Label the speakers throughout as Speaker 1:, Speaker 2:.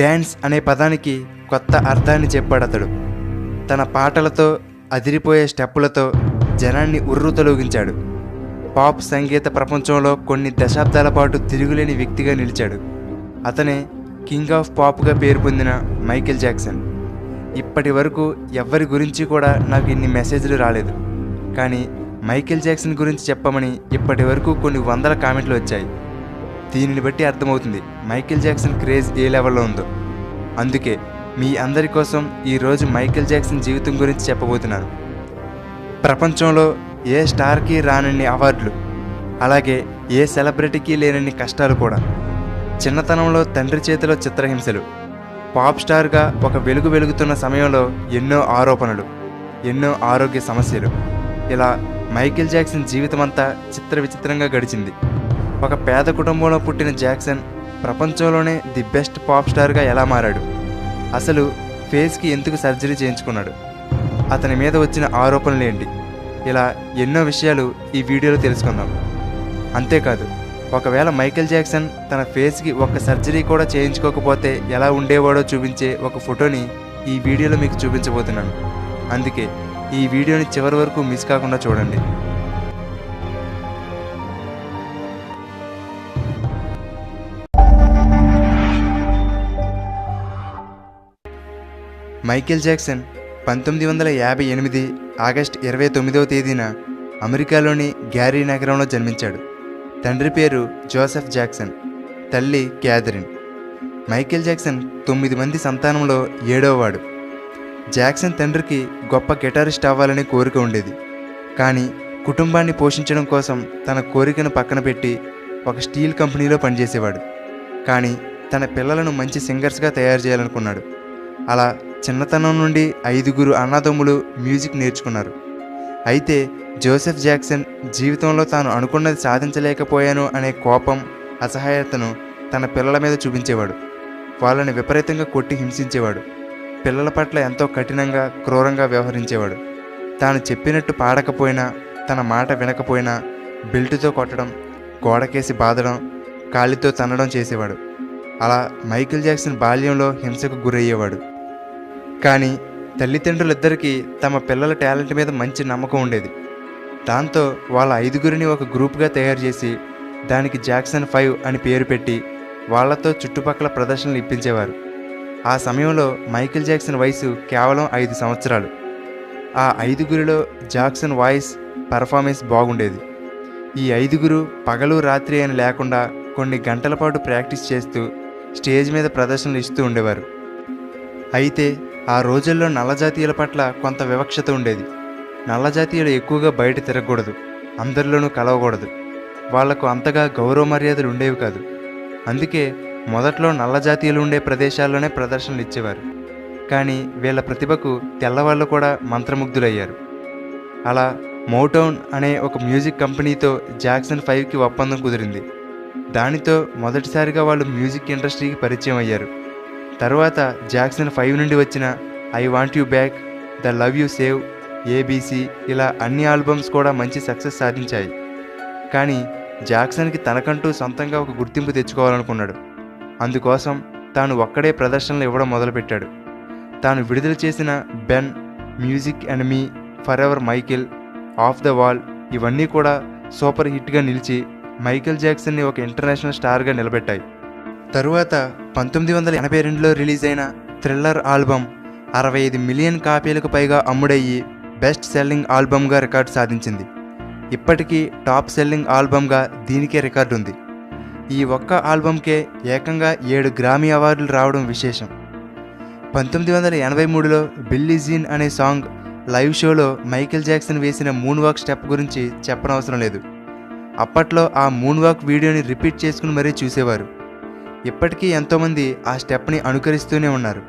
Speaker 1: Dance అనే పదానికి కొత్త అర్థాన్ని చెప్పాడు అతడు. తన పాటలతో, అదిరిపోయే స్టెప్పులతో జనాన్ని ఉర్రూతలూగించాడు. పాప్ సంగీత ప్రపంచంలో కొన్ని దశాబ్దాల పాటు తిరుగులేని వ్యక్తిగా నిలిచాడు. అతనే కింగ్ ఆఫ్ పాప్గా పేరు పొందిన మైకేల్ జాక్సన్. ఇప్పటి వరకు ఎవ్వరి గురించి కూడా నాకు ఇన్ని మెసేజ్లు రాలేదు, కానీ మైకేల్ జాక్సన్ గురించి చెప్పమని ఇప్పటి వరకు కొన్ని వందల కామెంట్లు వచ్చాయి. దీనిని బట్టి అర్థమవుతుంది మైకేల్ జాక్సన్ క్రేజ్ ఏ లెవెల్లో ఉందో. అందుకే మీ అందరి కోసం ఈరోజు మైకేల్ జాక్సన్ జీవితం గురించి చెప్పబోతున్నాను. ప్రపంచంలో ఏ స్టార్కి రానన్ని అవార్డులు, అలాగే ఏ సెలబ్రిటీకి లేనన్ని కష్టాలు కూడా. చిన్నతనంలో తండ్రి చేతిలో చిత్రహింసలు, పాప్ స్టార్గా ఒక వెలుగుతున్న సమయంలో ఎన్నో ఆరోపణలు, ఎన్నో ఆరోగ్య సమస్యలు. ఇలా మైకేల్ జాక్సన్ జీవితమంతా విచిత్రంగా గడిచింది. ఒక పేద కుటుంబంలో పుట్టిన జాక్సన్ ప్రపంచంలోనే ది బెస్ట్ పాప్ స్టార్గా ఎలా మారాడు, అసలు ఫేస్కి ఎందుకు సర్జరీ చేయించుకున్నాడు, అతని మీద వచ్చిన ఆరోపణలు ఏంటి, ఇలా ఎన్నో విషయాలు ఈ వీడియోలో తెలుసుకుందాం. అంతేకాదు, ఒకవేళ మైకేల్ జాక్సన్ తన ఫేస్కి ఒక్క సర్జరీ కూడా చేయించుకోకపోతే ఎలా ఉండేవాడో చూపించే ఒక ఫోటోని ఈ వీడియోలో మీకు చూపించబోతున్నాను. అందుకే ఈ వీడియోని చివరి వరకు మిస్ కాకుండా చూడండి. మైకేల్ జాక్సన్ 1958 ఆగస్టు 29వ తేదీన అమెరికాలోని గ్యారీ నగరంలో జన్మించాడు. తండ్రి పేరు జోసెఫ్ జాక్సన్, తల్లి క్యాథరిన్. మైకేల్ జాక్సన్ 9 మంది సంతానంలో 7వవాడు. జాక్సన్ తండ్రికి గొప్ప గిటారిస్ట్ అవ్వాలనే కోరిక ఉండేది, కానీ కుటుంబాన్ని పోషించడం కోసం తన కోరికను పక్కన పెట్టి ఒక స్టీల్ కంపెనీలో పనిచేసేవాడు. కానీ తన పిల్లలను మంచి సింగర్స్గా తయారు చేయాలనుకున్నాడు. అలా చిన్నతనం నుండి 5 అన్నదమ్ములు మ్యూజిక్ నేర్చుకున్నారు. అయితే జోసెఫ్ జాక్సన్ జీవితంలో తాను అనుకున్నది సాధించలేకపోయాను అనే కోపం, అసహాయతను తన పిల్లల మీద చూపించేవాడు. వాళ్ళని విపరీతంగా కొట్టి హింసించేవాడు. పిల్లల పట్ల ఎంతో కఠినంగా, క్రూరంగా వ్యవహరించేవాడు. తాను చెప్పినట్టు పాడకపోయినా, తన మాట వినకపోయినా బెల్టుతో కొట్టడం, గోడకేసి బాదడం, కాలితో తన్నడం చేసేవాడు. అలా మైకేల్ జాక్సన్ బాల్యంలో హింసకు గురయ్యేవాడు. కానీ తల్లిదండ్రులిద్దరికీ తమ పిల్లల టాలెంట్ మీద మంచి నమ్మకం ఉండేది. దాంతో వాళ్ళ 5 ఒక గ్రూప్గా తయారు చేసి దానికి జాక్సన్ 5 అని పేరు పెట్టి వాళ్లతో చుట్టుపక్కల ప్రదర్శనలు ఇప్పించేవారు. ఆ సమయంలో మైకేల్ జాక్సన్ వయసు కేవలం 5 సంవత్సరాలు. ఆ 5 జాక్సన్ వాయిస్ పర్ఫార్మెన్స్ బాగుండేది. ఈ 5 పగలు రాత్రి అని లేకుండా కొన్ని గంటల పాటు ప్రాక్టీస్ చేస్తూ స్టేజ్ మీద ప్రదర్శనలు ఇస్తూ ఉండేవారు. అయితే ఆ రోజుల్లో నల్లజాతీయుల పట్ల కొంత వివక్షత ఉండేది. నల్లజాతీయులు ఎక్కువగా బయట తిరగకూడదు, అందరిలోనూ కలవకూడదు, వాళ్లకు అంతగా గౌరవ మర్యాదలు ఉండేవి కాదు. అందుకే మొదట్లో నల్లజాతీయులు ఉండే ప్రదేశాల్లోనే ప్రదర్శనలు ఇచ్చేవారు. కానీ వీళ్ళ ప్రతిభకు తెల్లవాళ్ళు కూడా మంత్రముగ్ధులయ్యారు. అలా మోటౌన్ అనే ఒక మ్యూజిక్ కంపెనీతో జాక్సన్ 5కి ఒప్పందం కుదిరింది. దానితో మొదటిసారిగా వాళ్ళు మ్యూజిక్ ఇండస్ట్రీకి పరిచయం అయ్యారు. తరువాత జాక్సన్ 5 నుండి వచ్చిన I want you back, the love you save, ABC ఇలా అన్ని ఆల్బమ్స్ కూడా మంచి సక్సెస్ సాధించాయి. కానీ జాక్సన్కి తనకంటూ సొంతంగా ఒక గుర్తింపు తెచ్చుకోవాలనుకున్నాడు. అందుకోసం తాను ఒక్కడే ప్రదర్శనలు ఇవ్వడం మొదలుపెట్టాడు. తాను విడుదల చేసిన Ben, music and me, for ever Michael, of the wall ఇవన్నీ కూడా సూపర్ హిట్గా నిలిచి మైకేల్ జాక్సన్ని ఒక ఇంటర్నేషనల్ స్టార్గా నిలబెట్టాయి. తరువాత 1982లో రిలీజ్ అయిన థ్రిల్లర్ ఆల్బమ్ 65 మిలియన్ కాపీలకు పైగా అమ్ముడయ్యి బెస్ట్ సెల్లింగ్ ఆల్బమ్గా రికార్డు సాధించింది. ఇప్పటికీ టాప్ సెల్లింగ్ ఆల్బమ్గా దీనికే రికార్డు ఉంది. ఈ ఒక్క ఆల్బమ్కే ఏకంగా 7 గ్రామీ అవార్డులు రావడం విశేషం. 1983లో బిల్లీ జీన్ అనే సాంగ్ లైవ్ షోలో మైకేల్ జాక్సన్ వేసిన మూన్ వాక్ స్టెప్ గురించి చెప్పనవసరం లేదు. అప్పట్లో ఆ మూన్ వాక్ వీడియోని రిపీట్ చేసుకుని మరీ చూసేవారు. ఇప్పటికీ ఎంతోమంది ఆ స్టెప్ని అనుకరిస్తూనే ఉన్నారు.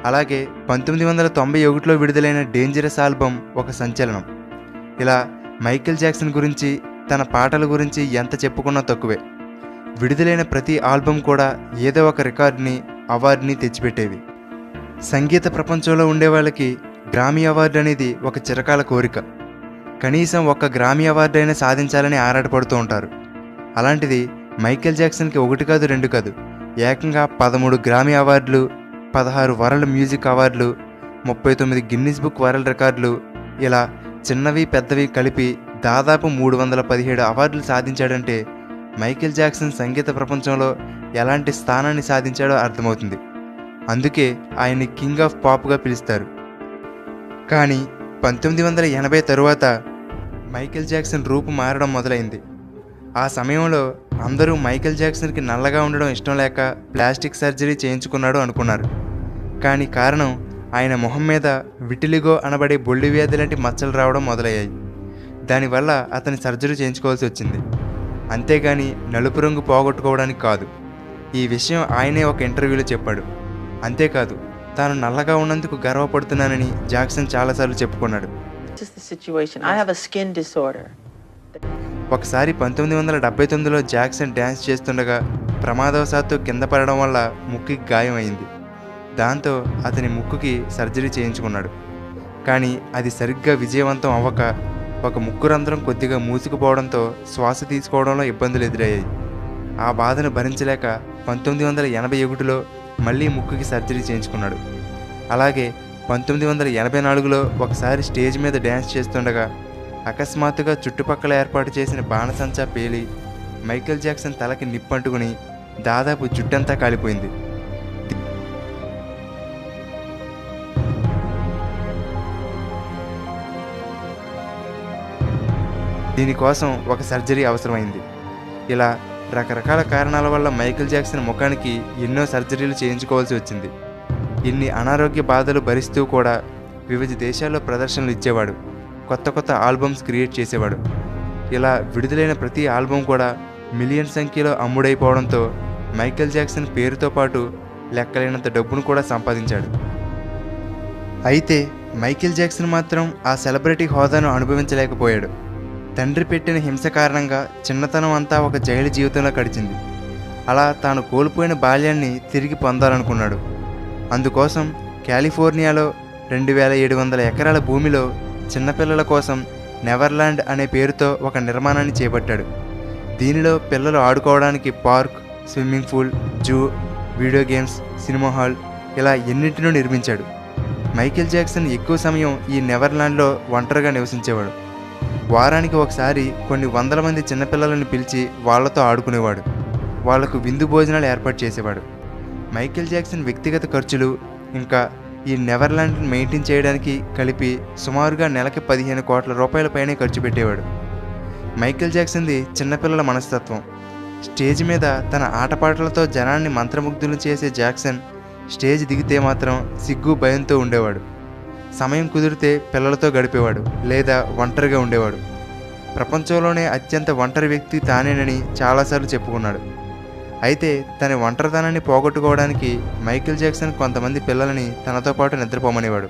Speaker 1: అలాగే 1991లో విడుదలైన డేంజరస్ ఆల్బమ్ ఒక సంచలనం. ఇలా మైకేల్ జాక్సన్ గురించి, తన పాటల గురించి ఎంత చెప్పుకున్నా తక్కువే. విడుదలైన ప్రతి ఆల్బమ్ కూడా ఏదో ఒక రికార్డుని, అవార్డుని తెచ్చిపెట్టేవి. సంగీత ప్రపంచంలో ఉండే వాళ్ళకి గ్రామీ అవార్డు అనేది ఒక చిరకాల కోరిక. కనీసం ఒక్క గ్రామీ అవార్డు అయినా సాధించాలని ఆరాటపడుతూ ఉంటారు. అలాంటిది మైకేల్ జాక్సన్కి 1 కాదు 2 కాదు ఏకంగా 13 గ్రామీ అవార్డులు, 16 వరల్డ్ మ్యూజిక్ అవార్డులు, 39 గిన్నిస్ బుక్ వరల్డ్ రికార్డులు, ఇలా చిన్నవి పెద్దవి కలిపి దాదాపు 317 అవార్డులు సాధించాడంటే మైకేల్ జాక్సన్ సంగీత ప్రపంచంలో ఎలాంటి స్థానాన్ని సాధించాడో అర్థమవుతుంది. అందుకే ఆయన్ని కింగ్ ఆఫ్ పాప్గా పిలుస్తారు. కానీ 1980 తరువాత మైకేల్ జాక్సన్ రూపు మారడం మొదలైంది. ఆ సమయంలో అందరూ మైకేల్ జాక్సన్కి నల్లగా ఉండడం ఇష్టం లేక ప్లాస్టిక్ సర్జరీ చేయించుకున్నాడు అనుకున్నారు. కానీ కారణం ఆయన మొహం మీద విటిలిగో అనబడే బొల్లి వ్యాధి లాంటి మచ్చలు రావడం మొదలయ్యాయి. దానివల్ల అతని సర్జరీ చేయించుకోవాల్సి వచ్చింది. అంతేగాని నలుపు రంగు పోగొట్టుకోవడానికి కాదు. ఈ విషయం ఆయనే ఒక ఇంటర్వ్యూలో చెప్పాడు. అంతేకాదు, తాను నల్లగా ఉన్నందుకు గర్వపడుతున్నానని జాక్సన్ చాలాసార్లు చెప్పుకున్నాడు. ఒకసారి 1979లో జాక్సన్ డ్యాన్స్ చేస్తుండగా ప్రమాదవశాత్తు కింద పడడం వల్ల ముక్కుకి గాయం అయింది. దాంతో అతని ముక్కుకి సర్జరీ చేయించుకున్నాడు. కానీ అది సరిగ్గా విజయవంతం అవ్వక ఒక ముక్కు రంధ్రం కొద్దిగా మూసుకుపోవడంతో శ్వాస తీసుకోవడంలో ఇబ్బందులు ఎదురయ్యాయి. ఆ బాధను భరించలేక 1981లో మళ్ళీ ముక్కుకి సర్జరీ చేయించుకున్నాడు. అలాగే 1984లో ఒకసారి స్టేజ్ మీద డ్యాన్స్ చేస్తుండగా అకస్మాత్తుగా చుట్టుపక్కల ఏర్పాటు చేసిన బాణసంచా పేలి మైకేల్ జాక్సన్ తలకి నిప్పంటుకుని దాదాపు జుట్టంతా కాలిపోయింది. దీనికోసం ఒక సర్జరీ అవసరమైంది. ఇలా రకరకాల కారణాల వల్ల మైకేల్ జాక్సన్ ముఖానికి ఎన్నో సర్జరీలు చేయించుకోవాల్సి వచ్చింది. ఇన్ని అనారోగ్య బాధలు భరిస్తూ కూడా వివిధ దేశాల్లో ప్రదర్శనలు ఇచ్చేవాడు. కొత్త కొత్త ఆల్బమ్స్ క్రియేట్ చేసేవాడు. ఇలా విడుదలైన ప్రతి ఆల్బమ్ కూడా మిలియన్ సంఖ్యలో అమ్ముడైపోవడంతో మైకేల్ జాక్సన్ పేరుతో పాటు లెక్కలేనంత డబ్బును కూడా సంపాదించాడు. అయితే మైకేల్ జాక్సన్ మాత్రం ఆ సెలబ్రిటీ హోదాను అనుభవించలేకపోయాడు. తండ్రి పెట్టిన హింస కారణంగా చిన్నతనం అంతా ఒక జైలు జీవితంలో గడిచింది. అలా తాను కోల్పోయిన బాల్యాన్ని తిరిగి పొందాలనుకున్నాడు. అందుకోసం కాలిఫోర్నియాలో 2700 ఎకరాల భూమిలో చిన్నపిల్లల కోసం నెవర్లాండ్ అనే పేరుతో ఒక నిర్మాణాన్ని చేపట్టాడు. దీనిలో పిల్లలు ఆడుకోవడానికి park, swimming pool, zoo, video games, cinema hall ఇలా ఎన్నింటినో నిర్మించాడు. మైకేల్ జాక్సన్ ఎక్కువ సమయం ఈ నెవర్లాండ్లో ఒంటరిగా నివసించేవాడు. వారానికి ఒకసారి కొన్ని వందల మంది చిన్నపిల్లలను పిలిచి వాళ్లతో ఆడుకునేవాడు. వాళ్లకు విందు భోజనాలు ఏర్పాటు చేసేవాడు. మైకేల్ జాక్సన్ వ్యక్తిగత ఖర్చులు ఇంకా ఈ నెవర్లాండ్ని మెయింటైన్ చేయడానికి కలిపి సుమారుగా నెలకి 15 కోట్ల రూపాయల పైనే ఖర్చు పెట్టేవాడు. మైకేల్ జాక్సన్ది చిన్నపిల్లల మనస్తత్వం. స్టేజ్ మీద తన ఆటపాటలతో జనాన్ని మంత్రముగ్ధులు చేసే జాక్సన్ స్టేజ్ దిగితే మాత్రం సిగ్గు భయంతో ఉండేవాడు. సమయం కుదిరితే పిల్లలతో గడిపేవాడు లేదా ఒంటరిగా ఉండేవాడు. ప్రపంచంలోనే అత్యంత ఒంటరి వ్యక్తి తానేనని చాలాసార్లు చెప్పుకున్నాడు. అయితే తన ఒంటరితనాన్ని పోగొట్టుకోవడానికి మైకేల్ జాక్సన్ కొంతమంది పిల్లలని తనతో పాటు నిద్రపోమనేవాడు.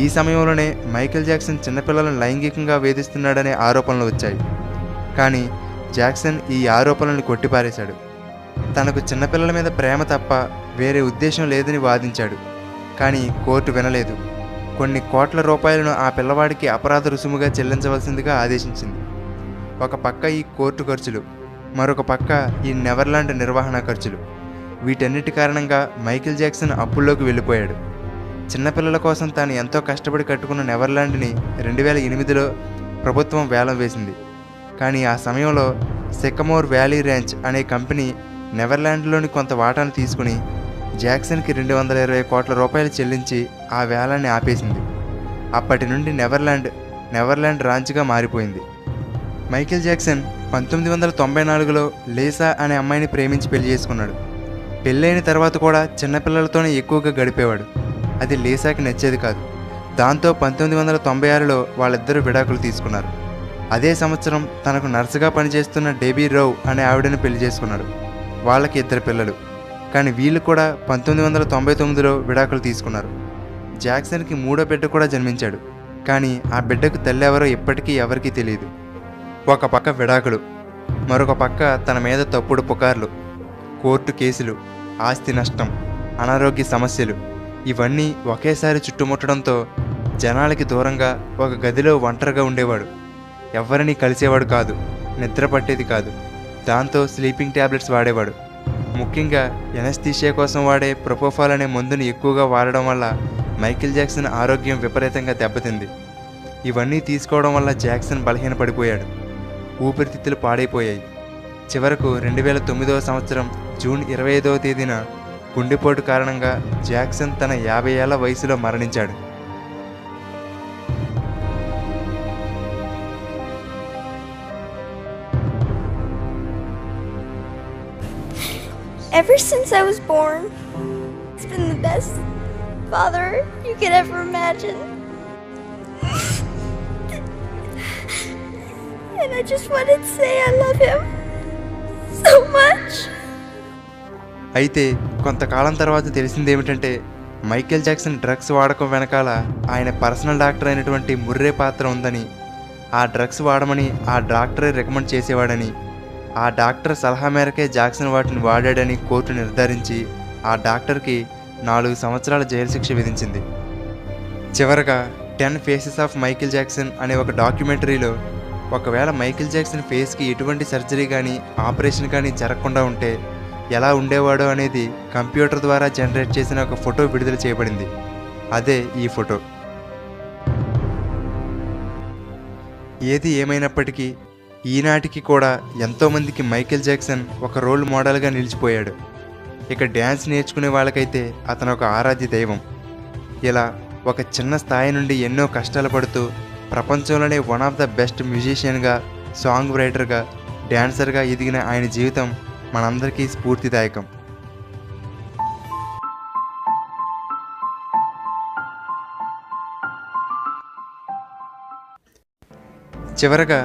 Speaker 1: ఈ సమయంలోనే మైకేల్ జాక్సన్ చిన్నపిల్లలను లైంగికంగా వేధిస్తున్నాడనే ఆరోపణలు వచ్చాయి. కానీ జాక్సన్ ఈ ఆరోపణలను కొట్టిపారేశాడు. తనకు చిన్నపిల్లల మీద ప్రేమ తప్ప వేరే ఉద్దేశం లేదని వాదించాడు. కానీ కోర్టు వినలేదు. కొన్ని కోట్ల రూపాయలను ఆ పిల్లవాడికి అపరాధ రుసుముగా చెల్లించవలసిందిగా ఆదేశించింది. ఒక పక్క ఈ కోర్టు ఖర్చులు, మరొక పక్క ఈ నెవర్లాండ్ నిర్వహణ ఖర్చులు. వీటన్నిటి కారణంగా మైకేల్ జాక్సన్ అప్పుల్లోకి వెళ్ళిపోయాడు. చిన్నపిల్లల కోసం తాను ఎంతో కష్టపడి కట్టుకున్న నెవర్లాండ్ని 2008లో ప్రభుత్వం వేలం వేసింది. కానీ ఆ సమయంలో సికమోర్ వ్యాలీ ర్యాంచ్ అనే కంపెనీ నెవర్లాండ్లోని కొంత వాటాను తీసుకుని జాక్సన్కి 220 కోట్ల రూపాయలు చెల్లించి ఆ వేలాన్ని ఆపేసింది. అప్పటి నుండి నెవర్లాండ్ రాంచ్గా మారిపోయింది. మైకేల్ జాక్సన్ 1994లో లేసా అనే అమ్మాయిని ప్రేమించి పెళ్లి చేసుకున్నాడు. పెళ్ళైన తర్వాత కూడా చిన్నపిల్లలతోనే ఎక్కువగా గడిపేవాడు. అది లేసాకి నచ్చేది కాదు. దాంతో 1996లో వాళ్ళిద్దరూ విడాకులు తీసుకున్నారు. అదే సంవత్సరం తనకు నర్సుగా పనిచేస్తున్న డెబీ రౌ అనే ఆవిడను పెళ్లి చేసుకున్నాడు. వాళ్ళకి 2 పిల్లలు. కానీ వీళ్ళు కూడా 1999లో విడాకులు తీసుకున్నారు. జాక్సన్కి 3వ బిడ్డ కూడా జన్మించాడు. కానీ ఆ బిడ్డకు తల్లి ఎవరో ఇప్పటికీ ఎవరికీ తెలియదు. ఒక పక్క విడాకులు, మరొక పక్క తన మీద తప్పుడు పుకార్లు, కోర్టు కేసులు, ఆస్తి నష్టం, అనారోగ్య సమస్యలు ఇవన్నీ ఒకేసారి చుట్టుముట్టడంతో జనాలకి దూరంగా ఒక గదిలో ఒంటరిగా ఉండేవాడు. ఎవరిని కలిసేవాడు కాదు, నిద్ర పట్టేది కాదు. దాంతో స్లీపింగ్ ట్యాబ్లెట్స్ వాడేవాడు. ముఖ్యంగా ఎనస్థీషియా కోసం వాడే ప్రొపోఫాల్ అనే మందుని ఎక్కువగా వాడడం వల్ల మైకేల్ జాక్సన్ ఆరోగ్యం విపరీతంగా దెబ్బతింది. ఇవన్నీ తీసుకోవడం వల్ల జాక్సన్ బలహీనపడిపోయాడు. ఊపిరితిత్తులు పాడైపోయాయి. చివరకు 2009వ సంవత్సరం జూన్ 25వ తేదీన గుండెపోటు కారణంగా జాక్సన్ తన 50 ఏళ్ల వయసులో మరణించాడు.
Speaker 2: Ever since I was born, he's been the best father you could ever imagine. And I just wanted to say I love him so much.
Speaker 1: అయితే కొంతకాలం తర్వాత తెలిసిందేమిటంటే మైకేల్ జాక్సన్ డ్రగ్స్ వాడకం వెనకాల ఆయన పర్సనల్ డాక్టర్ అయినటువంటి ముర్రే పాత్ర ఉందని, ఆ డ్రగ్స్ వాడమని ఆ డాక్టరే రికమెండ్ చేసేవాడని, ఆ డాక్టర్ సలహా మేరకే జాక్సన్ వాటిని వాడాడని కోర్టు నిర్ధారించి ఆ డాక్టర్కి 4 సంవత్సరాల జైలు శిక్ష విధించింది. చివరగా 10 ఫేసెస్ ఆఫ్ మైకేల్ జాక్సన్ అనే ఒక డాక్యుమెంటరీలో ఒకవేళ మైకేల్ జాక్సన్ ఫేస్కి ఎటువంటి సర్జరీ కానీ ఆపరేషన్ కానీ జరగకుండా ఉంటే ఎలా ఉండేవాడో అనేది కంప్యూటర్ ద్వారా జనరేట్ చేసిన ఒక ఫోటో విడుదల చేయబడింది. అదే ఈ ఫోటో. ఏది ఏమైనప్పటికీ ఈనాటికి కూడా ఎంతోమందికి మైకేల్ జాక్సన్ ఒక రోల్ మోడల్గా నిలిచిపోయాడు. ఇక డ్యాన్స్ నేర్చుకునే వాళ్ళకైతే అతను ఒక ఆరాధ్య దైవం. ఇలా ఒక చిన్న స్థాయి నుండి ఎన్నో కష్టాలు పడుతూ ప్రపంచంలోనే వన్ ఆఫ్ ద బెస్ట్ మ్యూజిషియన్గా, సాంగ్ రైటర్గా, డ్యాన్సర్గా ఎదిగిన ఆయన జీవితం మనందరికీ స్ఫూర్తిదాయకం. చివరగా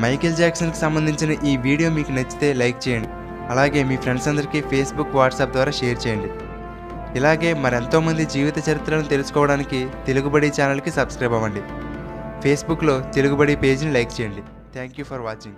Speaker 1: మైకేల్ జాక్సన్కి సంబంధించిన ఈ వీడియో మీకు నచ్చితే లైక్ చేయండి. అలాగే మీ ఫ్రెండ్స్ అందరికీ ఫేస్బుక్, వాట్సాప్ ద్వారా షేర్ చేయండి. ఇలాగే మరెంతోమంది జీవిత చరిత్రలను తెలుసుకోవడానికి తెలుగుబడి ఛానల్కి సబ్స్క్రైబ్ అవ్వండి. ఫేస్బుక్లో తెలుగుబడి పేజీని లైక్ చేయండి. Thank you for watching.